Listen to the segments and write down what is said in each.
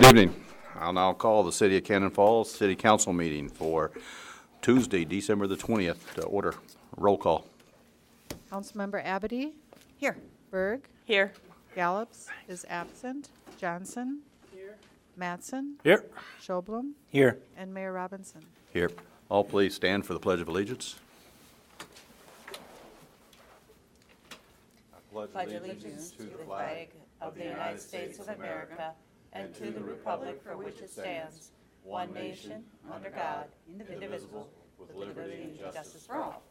evening. I'll now call the City of Cannon Falls City Council meeting for Tuesday, December the 20th to order. Roll call. Councilmember Abity? Here. Berg? Here. Gallops is absent. Johnson? Here. Mattson? Here. Schoblum? Here. And Mayor Robinson. Here. All please stand for the Pledge of Allegiance. Pledge allegiance to the flag of the United States of America and to the republic for which it stands, one nation, under God, indivisible, with liberty and justice for all.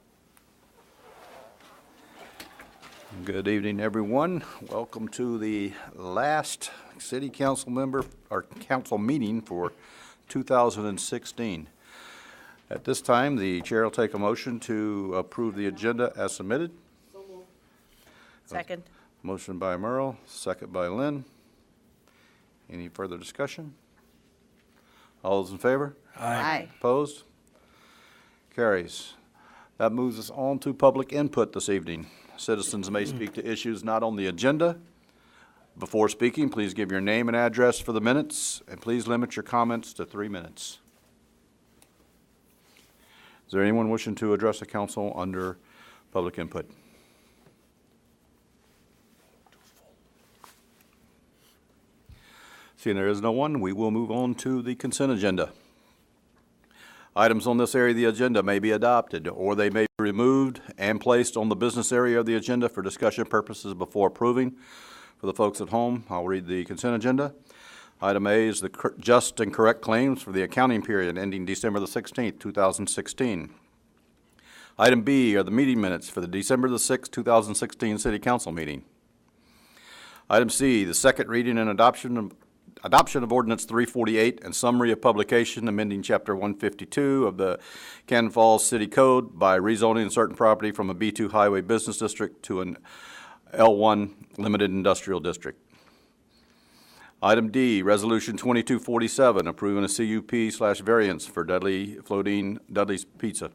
Good evening, everyone. Welcome to the last City Council council meeting for 2016. At this time, the chair will take a motion to approve the agenda as submitted. Second. Motion by Merle, second by Lynn. Any further discussion? All those in favor? Aye. Opposed? Carries. That moves us on to public input this evening. Citizens may speak to issues not on the agenda. Before speaking, please give your name and address for the minutes, and please limit your comments to 3 minutes. Is there anyone wishing to address the council under public input? Seeing there is no one, we will move on to the consent agenda. Items on this area of the agenda may be adopted, or they may be removed and placed on the business area of the agenda for discussion purposes before approving. For the folks at home, I'll read the consent agenda. Item A is the just and correct claims for the accounting period ending December the 16th, 2016. Item B are the meeting minutes for the December the 6th, 2016 City Council meeting. Item C, the second reading and adoption of Ordinance 348 and summary of publication amending Chapter 152 of the Cannon Falls City Code by rezoning certain property from a B2 Highway Business District to an L1 Limited Industrial District. Item D, Resolution 2247, approving a CUP/variance for Dudley's Pizza.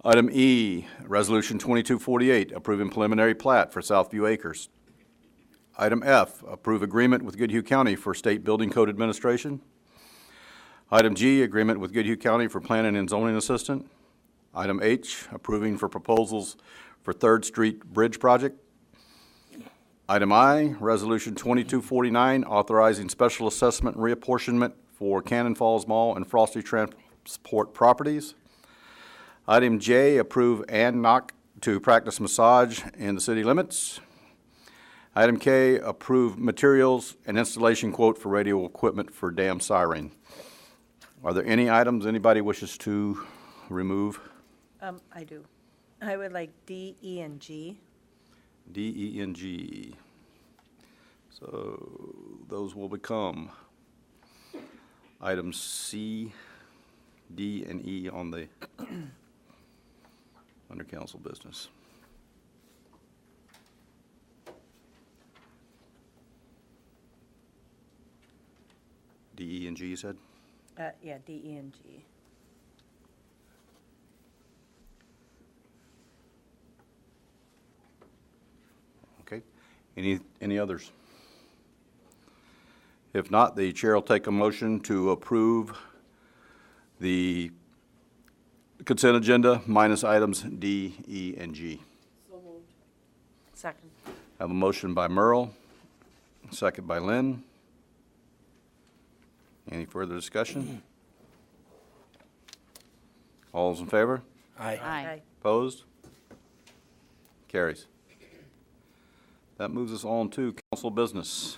Item E, Resolution 2248, approving preliminary plat for Southview Acres. Item F, approve agreement with Goodhue County for State Building Code Administration. Item G, agreement with Goodhue County for Planning and Zoning Assistant. Item H, approving for proposals for 3rd Street Bridge Project. Item I, Resolution 2249, authorizing special assessment reapportionment for Cannon Falls Mall and Frosty Transport properties. Item J, approve Ann Knock to practice massage in the city limits. Item K, approve materials and installation quote for radio equipment for dam siren. Are there any items anybody wishes to remove? I do. I would like D, E, and G. D, E, and G. So those will become items C, D, and E on the under council business. D, E, and G, you said? Yeah, D, E, and G. Okay. Any others? If not, the chair will take a motion to approve the consent agenda minus items D, E, and G. So moved. Second. I have a motion by Merle, second by Lynn. Any further discussion? All those in favor? Aye. Opposed? Carries. That moves us on to council business.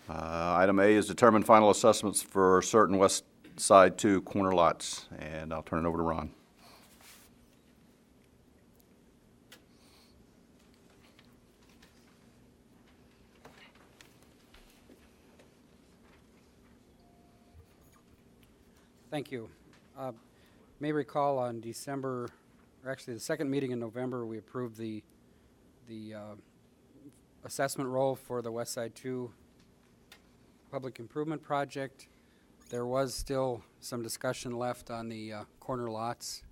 Item A is determine final assessments for certain West Side 2 corner lots, and I'll turn it over to Ron. Thank you. May recall on December, or actually the second meeting in November, we approved the assessment roll for the West Side 2 Public Improvement Project. There was still some discussion left on the corner lots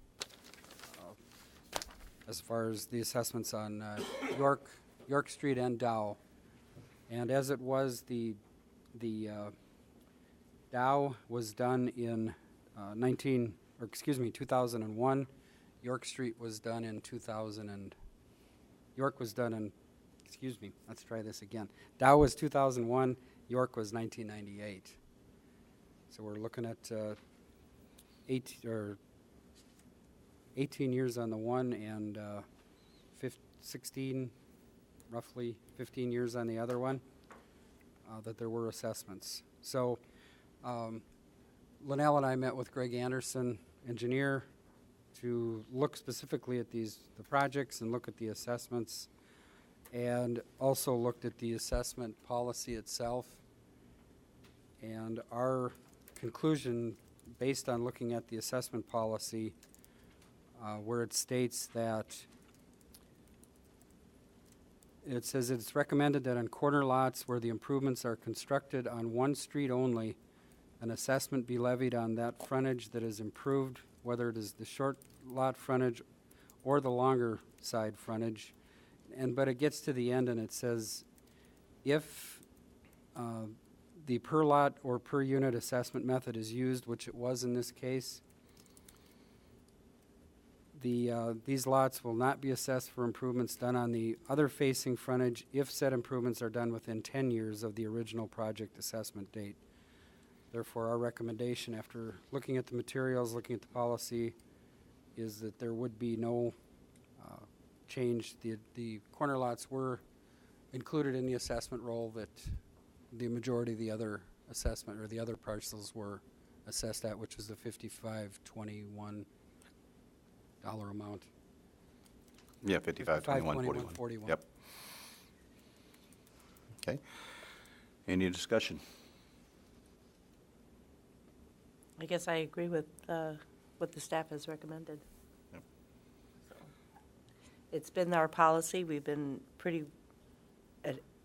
as far as the assessments on York Street and Dow. And as it was the The Dow was done in 2001. York Street was done in 2000 and York was done in, let's try this again. Dow was 2001, York was 1998. So we're looking at 18 years on the one and 16, roughly 15 years on the other one, that there were assessments. So Linnell and I met with Greg Anderson, engineer, to look specifically at the projects and look at the assessments, and also looked at the assessment policy itself. And our conclusion, based on looking at the assessment policy, where it states that it says it's recommended that on corner lots where the improvements are constructed on one street only, an assessment be levied on that frontage that is improved, whether it is the short lot frontage or the longer side frontage. But it gets to the end and it says, if the per lot or per unit assessment method is used, which it was in this case, these lots will not be assessed for improvements done on the other facing frontage if said improvements are done within 10 years of the original project assessment date. Therefore, our recommendation, after looking at the materials, looking at the policy, is that there would be no change. The corner lots were included in the assessment roll that the majority of the other assessment or the other parcels were assessed at, which was the $55.21 amount. Yeah, 55, 41. Yep. Okay. Any discussion? I guess I agree with what the staff has recommended. Yep. So, it's been our policy. We've been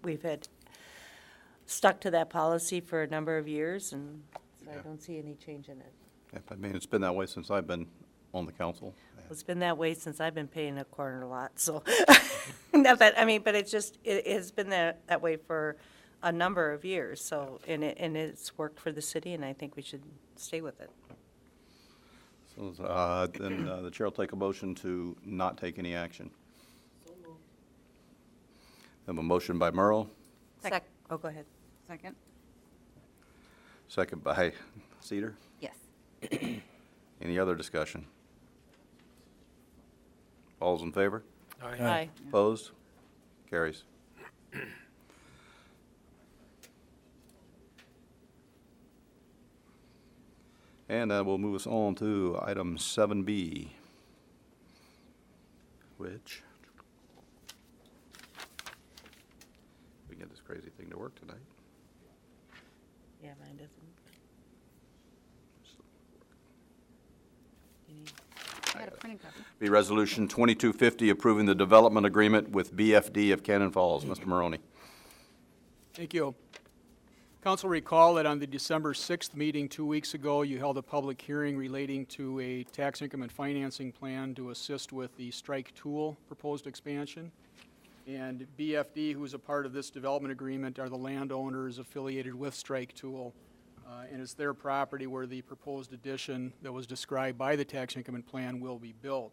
we've had stuck to that policy for a number of years, and so Yeah. I don't see any change in it. Yep, I mean, it's been that way since I've been on the council. It's been that way since I've been paying a corner lot, so, not that, I mean, but it's just, it has been that way for a number of years, so, and it's worked for the city, and I think we should stay with it. So, then the chair will take a motion to not take any action. I have a motion by Merle, Oh, go ahead. Second. second by Cedar. Yes. Any other discussion? All's in favor? Aye. Opposed? Carries. And that will move us on to item 7B, which, we can get this crazy thing to work tonight. Yeah, mine doesn't. You need- I got a printing copy. Be Resolution 2250 approving the development agreement with BFD of Cannon Falls. Mr. Maroney. Thank you. Council recall that on the December 6th meeting 2 weeks ago, you held a public hearing relating to a tax increment financing plan to assist with the Strike Tool proposed expansion. And BFD, who is a part of this development agreement, are the landowners affiliated with Strike Tool. And it's their property where the proposed addition that was described by the tax increment plan will be built.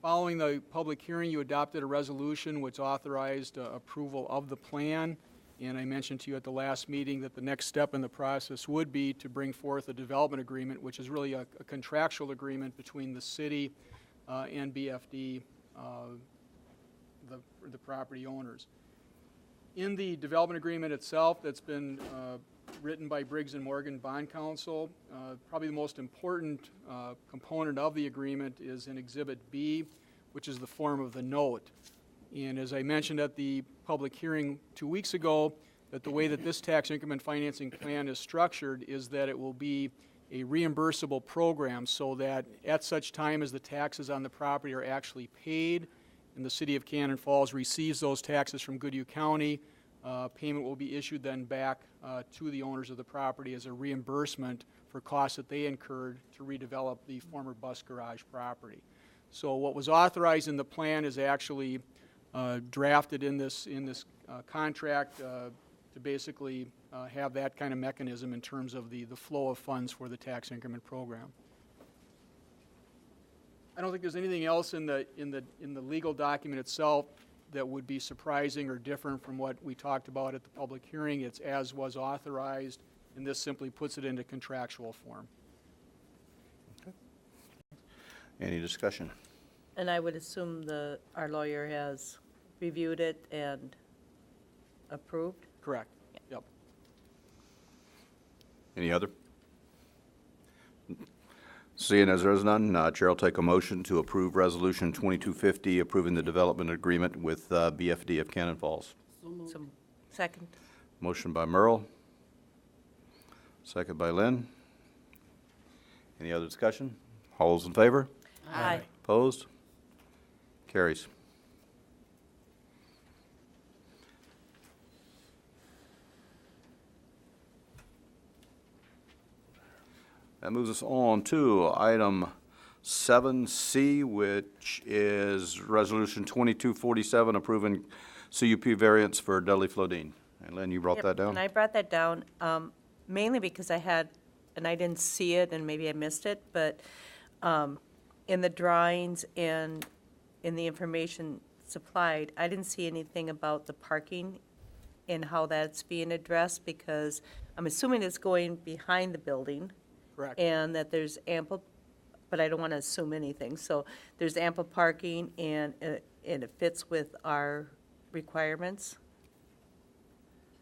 Following the public hearing, you adopted a resolution which authorized approval of the plan. And I mentioned to you at the last meeting that the next step in the process would be to bring forth a development agreement, which is really a contractual agreement between the city and BFD, the property owners. In the development agreement itself that's been written by Briggs & Morgan Bond Counsel, probably the most important component of the agreement is in Exhibit B, which is the form of the note. And as I mentioned at the public hearing 2 weeks ago, that the way that this tax increment financing plan is structured is that it will be a reimbursable program, so that at such time as the taxes on the property are actually paid and the city of Cannon Falls receives those taxes from Goodhue County, payment will be issued then back to the owners of the property as a reimbursement for costs that they incurred to redevelop the former bus garage property. So what was authorized in the plan is actually drafted in this contract to basically have that kind of mechanism in terms of the flow of funds for the tax increment program. I don't think there's anything else in the legal document itself that would be surprising or different from what we talked about at the public hearing. It's as was authorized, and this simply puts it into contractual form. Any discussion? And I would assume our lawyer has reviewed it and approved? Correct. Yep. Any other? Seeing as there is none, Chair will take a motion to approve Resolution 2250, approving the development agreement with BFD of Cannon Falls. So, second. Motion by Merle, second by Lynn. Any other discussion? All those in favor? Aye. Opposed? Carries. That moves us on to item 7C, which is Resolution 2247, approving CUP variance for Dudley Flodine. And Lynn, you brought Yep, that down? And I brought that down mainly because I didn't see it, and maybe I missed it, but in the drawings and in the information supplied, I didn't see anything about the parking and how that's being addressed, because I'm assuming it's going behind the building. Correct. And that there's ample, but I don't want to assume anything. So there's ample parking, and it fits with our requirements.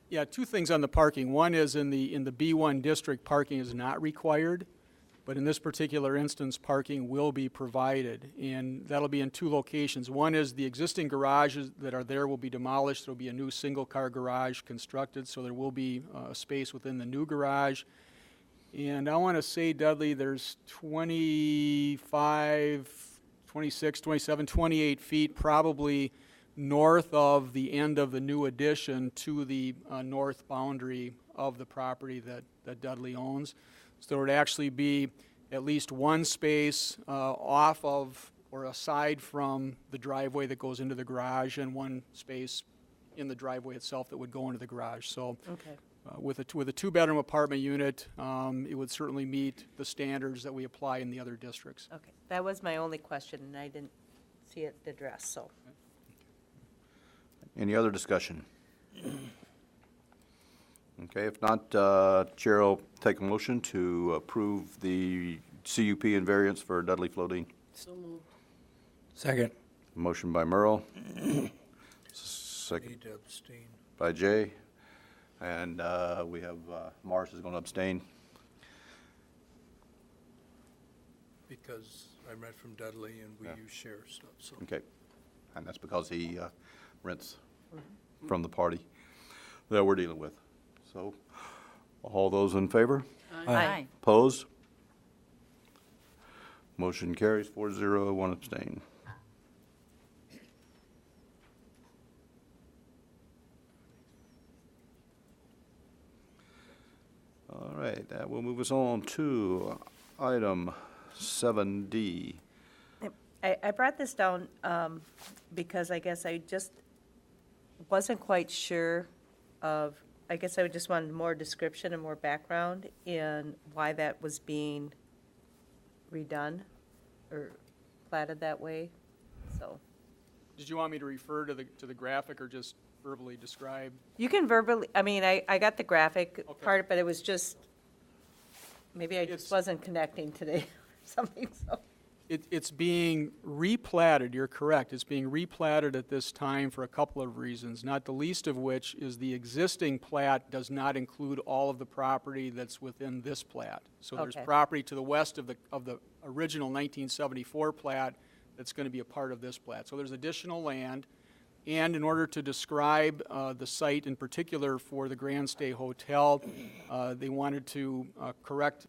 Yeah, two things on the parking. One is in the B1 district, parking is not required, but in this particular instance, parking will be provided, and that'll be in two locations. One is the existing garages that are there will be demolished. There'll be a new single-car garage constructed, so there will be a space within the new garage. And I want to say, Dudley, there's 25, 26, 27, 28 feet probably north of the end of the new addition to the north boundary of the property that Dudley owns. So there would actually be at least one space off of or aside from the driveway that goes into the garage, and one space in the driveway itself that would go into the garage. So Okay. with a two-bedroom apartment unit, it would certainly meet the standards that we apply in the other districts. Okay. That was my only question, and I didn't see it addressed, so. Any other discussion? Okay, if not, Chair will take a motion to approve the CUP and variance for Dudley Flodine. Second. Motion by Merle. Second Need to abstain. by Jay. And we have, Morris is going to abstain. Because I rent from Dudley and we Yeah. use share stuff, so. Okay. And that's because he rents from the party that we're dealing with. So, all those in favor? Aye. Opposed? Motion carries 4-0, one abstain. All right, that will move us on to item 7D. I brought this down because I guess I just wasn't quite sure of, I guess I just wanted more description and more background in why that was being redone or platted that way, so. Did you want me to refer to the graphic or just verbally describe? You can verbally, I mean, I got the graphic Okay. part, but it was just, maybe I It's- just wasn't connecting today or something, so. It's being replatted, you're correct. It's being replatted at this time for a couple of reasons, not the least of which is the existing plat does not include all of the property that's within this plat. So there's Okay. property to the west of the original 1974 plat that's going to be a part of this plat. So there's additional land, and in order to describe the site in particular for the Grand Stay Hotel, they wanted to correct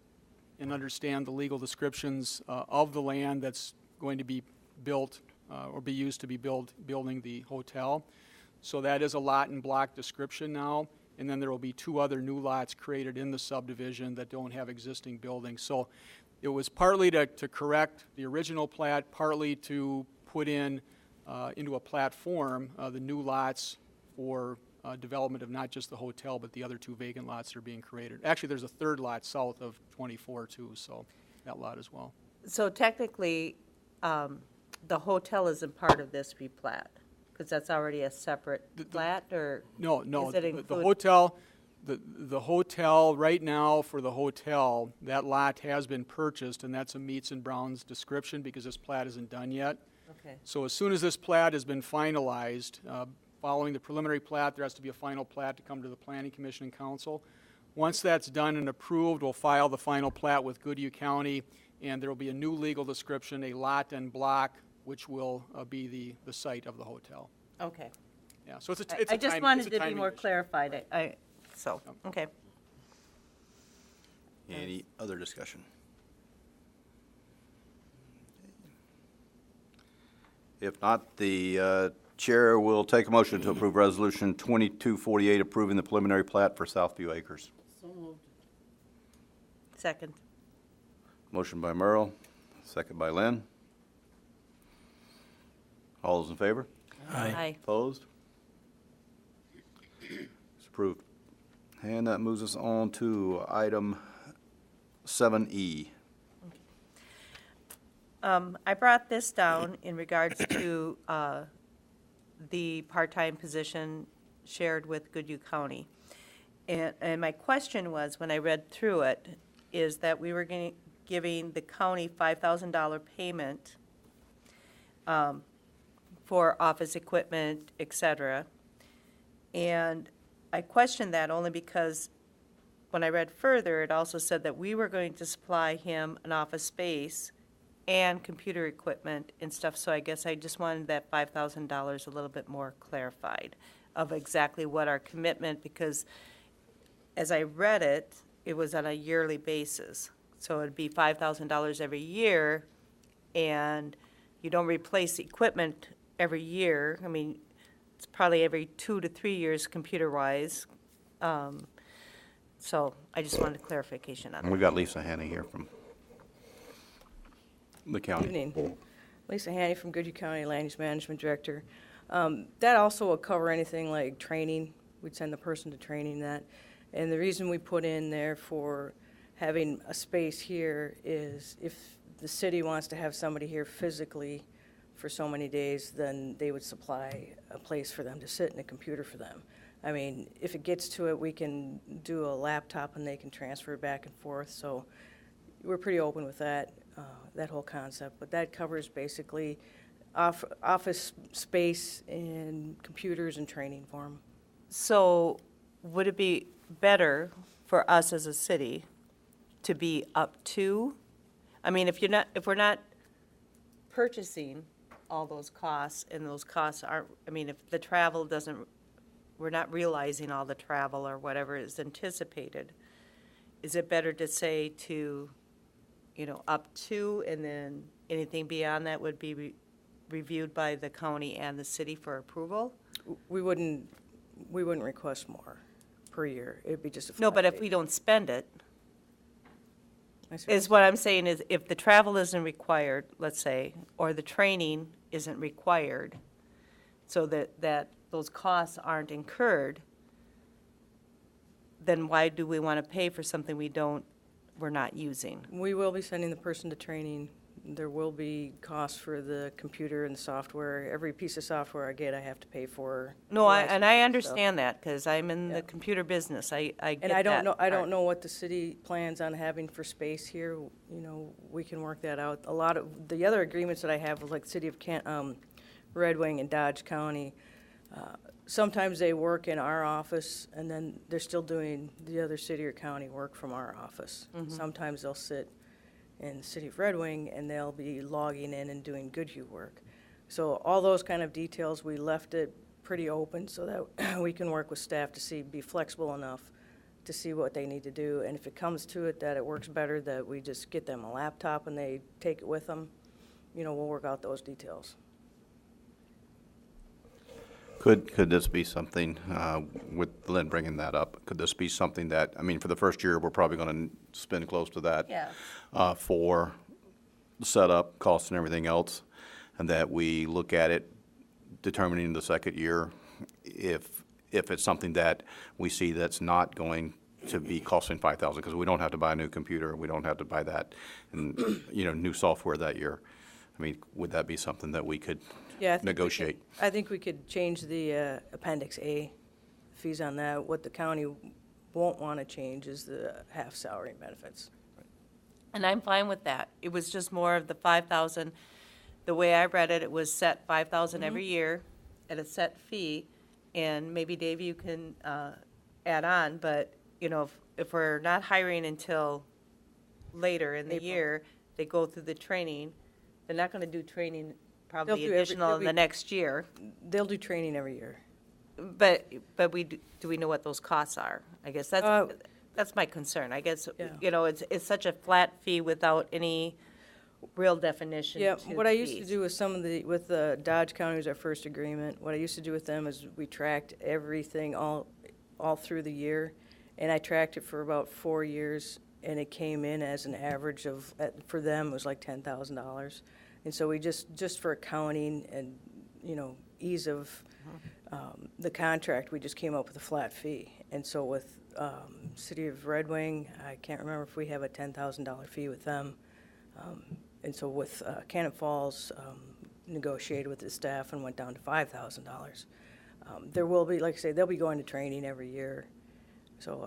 and understand the legal descriptions of the land that's going to be built or be used to be building the hotel. So that is a lot and block description now, and then there will be two other new lots created in the subdivision that don't have existing buildings. So it was partly to correct the original plat, partly to put in into a platform the new lots for development of not just the hotel, but the other 2 vacant lots that are being created. Actually, there's a 3rd lot south of 24 too, so that lot as well. So technically, the hotel isn't part of this replat, because that's already a separate plat, or? No, Is it the include- hotel, the hotel, right now for the hotel, that lot has been purchased, and that's a Meats and Browns description because this plat isn't done yet. Okay, So as soon as this plat has been finalized, following the preliminary plat, there has to be a final plat to come to the Planning Commission and Council. Once that's done and approved, we'll file the final plat with Goodhue County, and there will be a new legal description, a lot and block, which will be the site of the hotel. okay. Yeah, so it's a I just time- wanted it's a to be timing more issue. clarified. Okay. Any other discussion? If not, the chair will take a motion to approve Resolution 2248, approving the preliminary plat for Southview Acres. Second. Motion by Merle, second by Lynn. All those in favor? Aye. Opposed? It's approved. And that moves us on to item 7E. I brought this down in regards to the part-time position shared with Goodhue County. And my question was, when I read through it, is that we were giving the county $5,000 payment for office equipment, et cetera. And I questioned that only because when I read further, it also said that we were going to supply him an office space and computer equipment and stuff, so I guess I just wanted that $5,000 a little bit more clarified of exactly what our commitment, because as I read it, it was on a yearly basis. So it'd be $5,000 every year, and you don't replace equipment every year. I mean, it's probably every 2 to 3 years computer-wise. So I just wanted clarification on And that. we've got Lisa Hanny here from the county. Evening. Lisa Hanny from Goodhue County Land Use Management Director. That also will cover anything like training. We'd send the person to training that. And the reason we put in there for having a space here is if the city wants to have somebody here physically for so many days, then they would supply a place for them to sit and a computer for them. I mean, if it gets to it, we can do a laptop and they can transfer back and forth. So we're pretty open with that whole concept. But that covers basically office space and computers and training for them. So would it be better for us as a city to be up to? I mean, if we're not purchasing all those costs, and those costs aren't, I mean, if the travel doesn't, we're not realizing all the travel or whatever is anticipated, is it better to say to, up to, and then anything beyond that would be reviewed by the county and the city for approval? We wouldn't request more per year. It'd be just a flat No, but if fee. we don't spend it, I see. is what I'm saying is if the travel isn't required, let's say, or the training isn't required, so that those costs aren't incurred, then why do we want to pay for something we're not using? We will be sending the person to training. There will be costs for the computer and software. Every piece of software I get, I have to pay for. No, I license understand that, because I'm in Yeah. the computer business, I get that. And I don't part. know what the city plans on having for space here. We can work that out. A lot of, the other agreements that I have with like City of Red Wing and Dodge County, sometimes they work in our office and then they're still doing the other city or county work from our office. Sometimes they'll sit in the City of Red Wing and they'll be logging in and doing Goodhue work. So all those kind of details, we left it pretty open so that we can work with staff to be flexible enough to see what they need to do. And if it comes to it that it works better that we just get them a laptop and they take it with them, we'll work out those details. Could this be something, with Lynn bringing that up, could this be something that, I mean, for the first year, we're probably going to spend close to that Yeah. for setup, costs and everything else, and that we look at it, determining the second year if if it's something that we see that's not going to be costing 5,000, because we don't have to buy a new computer, we don't have to buy that, and, new software that year. I mean, would that be something that we could Yeah, I think we negotiate? I think we could change the Appendix A fees on that. What the county won't want to change is the half salary and benefits. And I'm fine with that. It was just more of the 5,000. The way I read it, it was set 5,000 every year at a set fee. And maybe Dave, you can add on, but, if we're not hiring until later in the April. year, they go through the training, they're not going to do training probably do additional in the every- next year. They'll do training every year. But do we know what those costs are? I guess Uh, that's my concern. I guess, Yeah. it's such a flat fee without any real definition Yeah, to what the I used to fees. do with Dodge County was our first agreement. What I used to do with them is we tracked everything all through the year, and I tracked it for about 4 years, and it came in as an average of, for them, it was like $10,000. And so we just for accounting and, ease of the contract, we just came up with a flat fee. And so with City of Red Wing, I can't remember if we have a $10,000 fee with them. And so with Cannon Falls, negotiated with the staff and went down to $5,000. There will be, like I say, they'll be going to training every year. So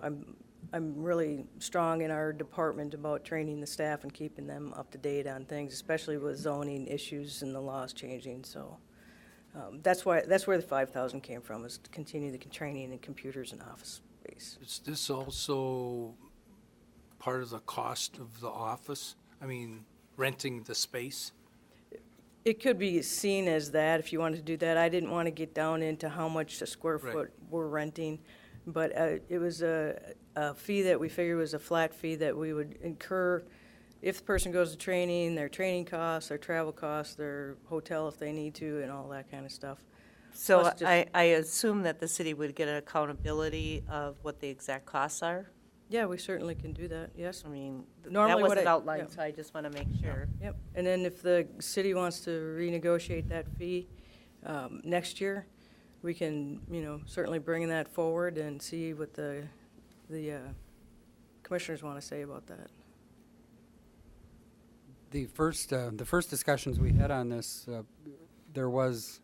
I'm really strong in our department about training the staff and keeping them up to date on things, especially with zoning issues and the laws changing. So that's where the 5,000 came from, is to continue the training in computers and office space. Is this also part of the cost of the office? I mean, renting the space? It could be seen as that, if you wanted to do that. I didn't want to get down into how much a square Right. foot we're renting, but it was a fee that we figured was a flat fee that we would incur if the person goes to training, their training costs, their travel costs, their hotel if they need to, and all that kind of stuff. So Plus just- I assume that the city would get an accountability of what the exact costs are? Yeah, we certainly can do that, yes. I mean, Normally that what wasn't I- outlined, yeah. so I just want to make sure. Yep, and then if the city wants to renegotiate that fee next year, we can, certainly bring that forward and see what the commissioners want to say about that. The first discussions we had on this, there was,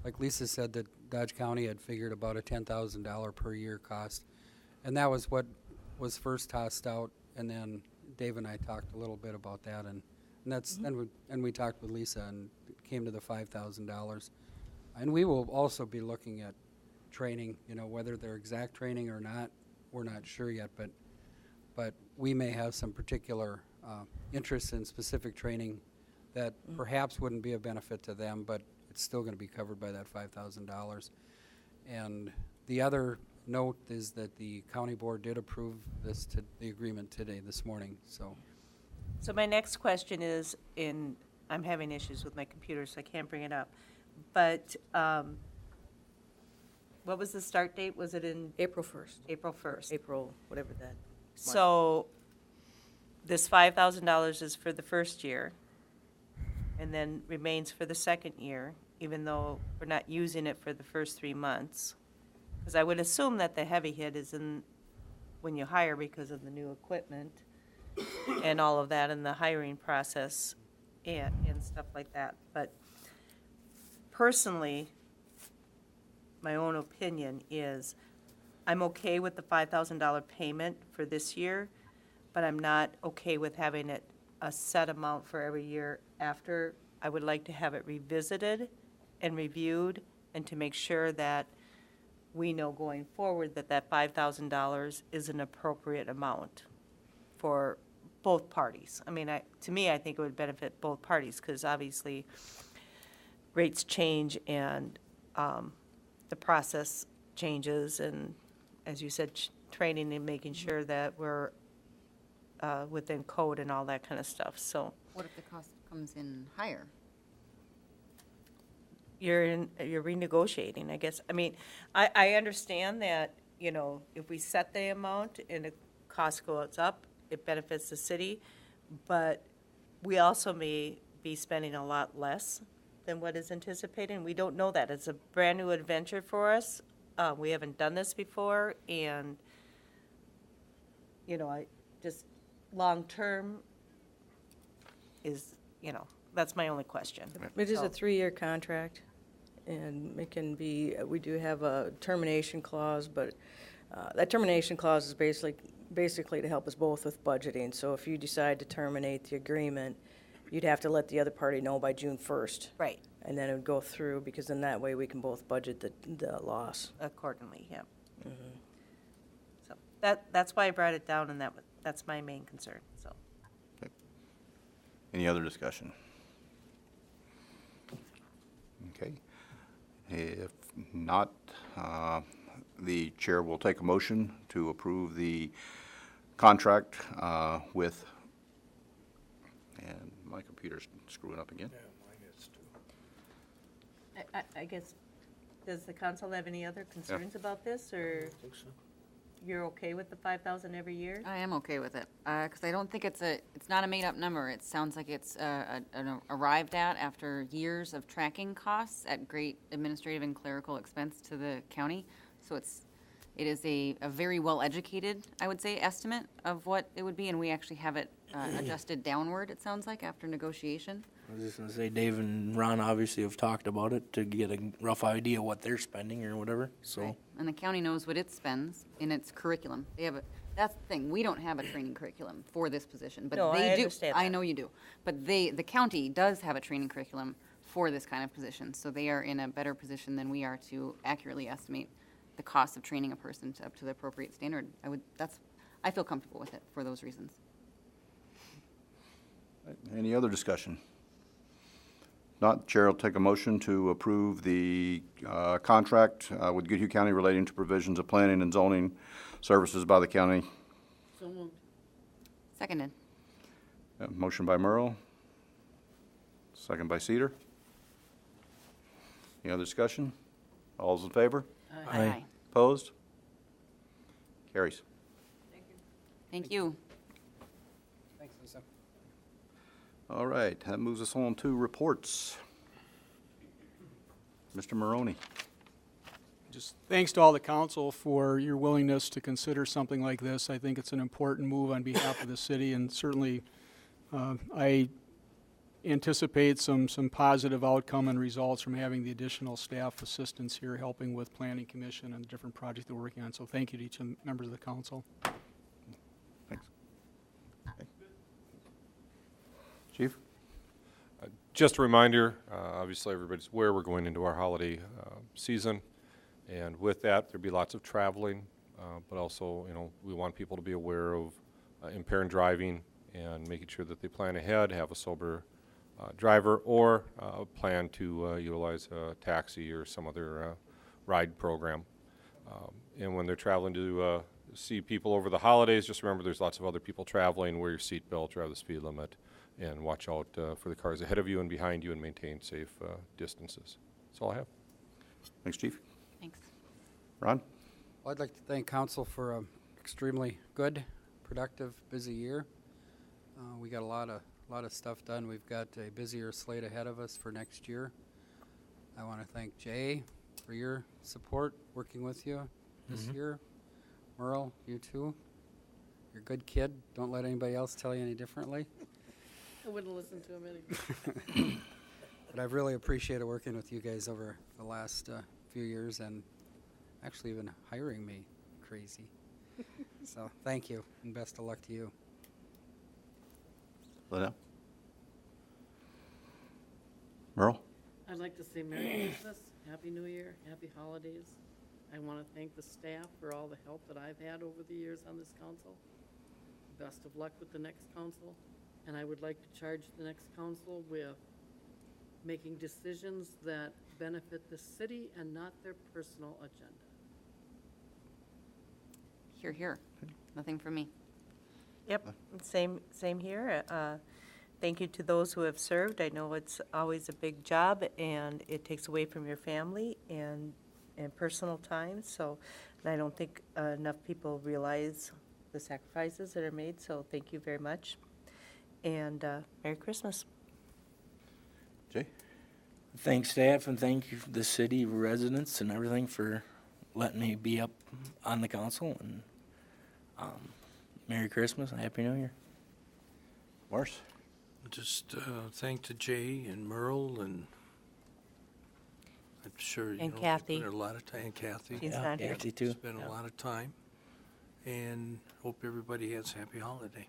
like Lisa said, that Dodge County had figured about a $10,000 per year cost. And that was what was first tossed out, and then Dave and I talked a little bit about that, and that's, and we talked with Lisa, and it came to the $5,000. And we will also be looking at training, whether they're exact training or not, we're not sure yet, but we may have some particular interest in specific training that perhaps wouldn't be a benefit to them, but it's still going to be covered by that $5,000. And the other note is that the county board did approve the agreement today, this morning, so. So my next question is, I'm having issues with my computer, so I can't bring it up. But what was the start date? Was it in April 1st, April 1st? April, whatever that. So this $5,000 is for the first year and then remains for the second year, even though we're not using it for the first 3 months. Because I would assume that the heavy hit is in when you hire because of the new equipment and all of that in the hiring process and stuff like that. But personally, my own opinion is I'm okay with the $5,000 payment for this year, but I'm not okay with having it a set amount for every year after. I would like to have it revisited and reviewed, and to make sure that we know going forward that that $5,000 is an appropriate amount for both parties. I mean, to me, I think it would benefit both parties, because obviously rates change and the process changes, and as you said, training and making sure that we're within code and all that kind of stuff. So What if the cost comes in higher? you're renegotiating, I guess. I mean, I understand that, if we set the amount and the cost goes up, it benefits the city, but we also may be spending a lot less than what is anticipated, and we don't know that. It's a brand-new adventure for us, We haven't done this before, and, I just, long-term is, that's my only question. It is a So- 3-year contract, and it can be, we do have a termination clause, but that termination clause is basically to help us both with budgeting. So if you decide to terminate the agreement, you'd have to let the other party know by June 1st. Right, And then it would go through, because in that way, we can both budget the loss. accordingly, yeah. So that's why I brought it down, and that's my main concern, so. Any other discussion? Okay. If not, the chair will take a motion to approve the contract with, and my computer's screwing up again. I guess, does the council have any other concerns about this, or you're okay with the 5,000 every year? I am okay with it, because I don't think it's not a made-up number. It sounds like it's an arrived at after years of tracking costs at great administrative and clerical expense to the county. So it is a very well-educated, I would say, estimate of what it would be, and we actually have it adjusted downward, it sounds like, after negotiation. I was just gonna say, Dave and Ron obviously have talked about it to get a rough idea what they're spending or whatever, so. Right. And the county knows what it spends in its curriculum. They have that's the thing, we don't have a training curriculum for this position, but No, they I do. understand I that. know you do. But the county does have a training curriculum for this kind of position, so they are in a better position than we are to accurately estimate the cost of training a person up to the appropriate standard. I feel comfortable with it for those reasons. Any other discussion? Not, Chair will take a motion to approve the contract with Goodhue County relating to provisions of planning and zoning services by the county. Seconded. Motion by Merle, second by Cedar. Any other discussion? All's in favor? Aye. Opposed? Carries. Thank you. Thanks, Lisa. All right, that moves us on to reports. Mr. Maroney. Just thanks to all the council for your willingness to consider something like this. I think it's an important move on behalf of the city, and certainly I anticipate some positive outcome and results from having the additional staff assistance here helping with planning commission and the different projects they're working on. So thank you to each of the members of the council. Thanks. Okay. Chief? Just a reminder, obviously everybody's aware we're going into our holiday season, and with that there'll be lots of traveling, but also we want people to be aware of impaired driving and making sure that they plan ahead, have a sober driver, or plan to utilize a taxi or some other ride program. And when they're traveling to see people over the holidays, just remember there's lots of other people traveling. Wear your seatbelt, drive the speed limit, and watch out for the cars ahead of you and behind you, and maintain safe distances. That's all I have. Thanks, Chief. Thanks. Ron? Well, I'd like to thank council for an extremely good, productive, busy year. We got a lot of stuff done. We've got a busier slate ahead of us for next year. I want to thank Jay for your support working with you this year. Merle, you too. You're a good kid. Don't let anybody else tell you any differently. I wouldn't listen to him anyway. But I've really appreciated working with you guys over the last few years, and actually even hiring me crazy. So thank you, and best of luck to you. Liddell? Merle? I'd like to say Merry Christmas, Happy New Year, Happy Holidays. I want to thank the staff for all the help that I've had over the years on this council. Best of luck with the next council. And I would like to charge the next council with making decisions that benefit the city and not their personal agenda. Hear, hear. Nothing from me. Yep, same here. Thank you to those who have served. I know it's always a big job, and it takes away from your family and personal time. So, and I don't think enough people realize the sacrifices that are made. So, thank you very much, and Merry Christmas. Jay? Thanks staff and thank you the city residents and everything for letting me be up on the council, and Merry Christmas and Happy New Year. Morris? Just thank to Jay and Merle, and I'm sure you And know, Kathy. spent a lot of time, and Kathy. She's not here. Kathy too. Spent a lot of time, and hope everybody has a happy holiday.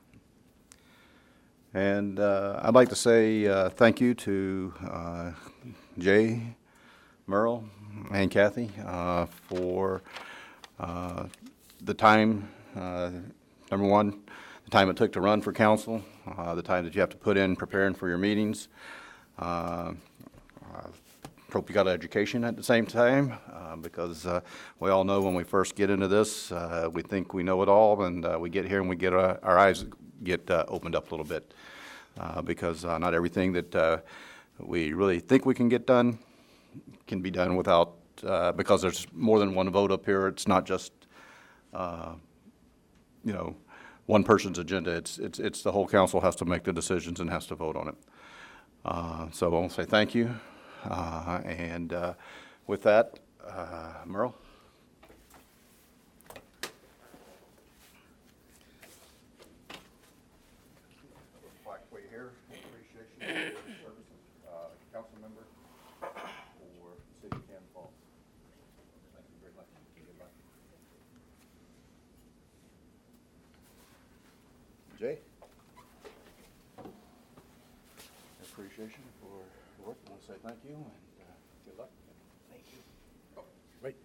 And I'd like to say thank you to Jay, Merle, and Kathy for the time, number one, the time it took to run for council, the time that you have to put in preparing for your meetings. Hope you got an education at the same time, because we all know when we first get into this, we think we know it all, and we get here and we get our eyes get opened up a little bit, because not everything that we really think we can get done can be done without, because there's more than one vote up here. It's not just, you know, one person's agenda. It's the whole council has to make the decisions and has to vote on it. So I want to say thank you. And with that, Merle? Here, appreciation for your services, council member for the city of Cannon Falls. Thank you very much. Good luck. Jay? Appreciation for your work. I want to say thank you and good luck. Thank you. Oh, wait.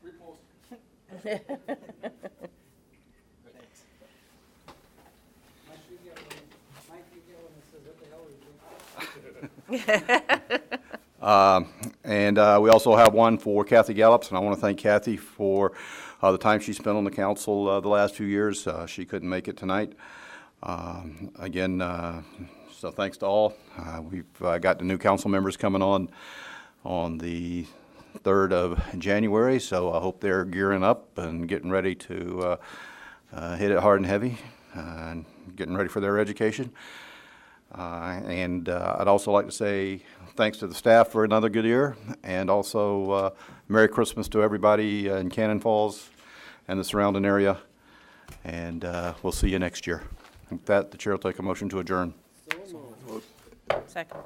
And we also have one for Kathy Gallops, and I want to thank Kathy for the time she spent on the council the last few years. She couldn't make it tonight. Again, so thanks to all. We've got the new council members coming on the 3rd of January, so I hope they're gearing up and getting ready to hit it hard and heavy and getting ready for their education. And I'd also like to say thanks to the staff for another good year, and also Merry Christmas to everybody in Cannon Falls and the surrounding area, and we'll see you next year. With that, the chair will take a motion to adjourn. Second.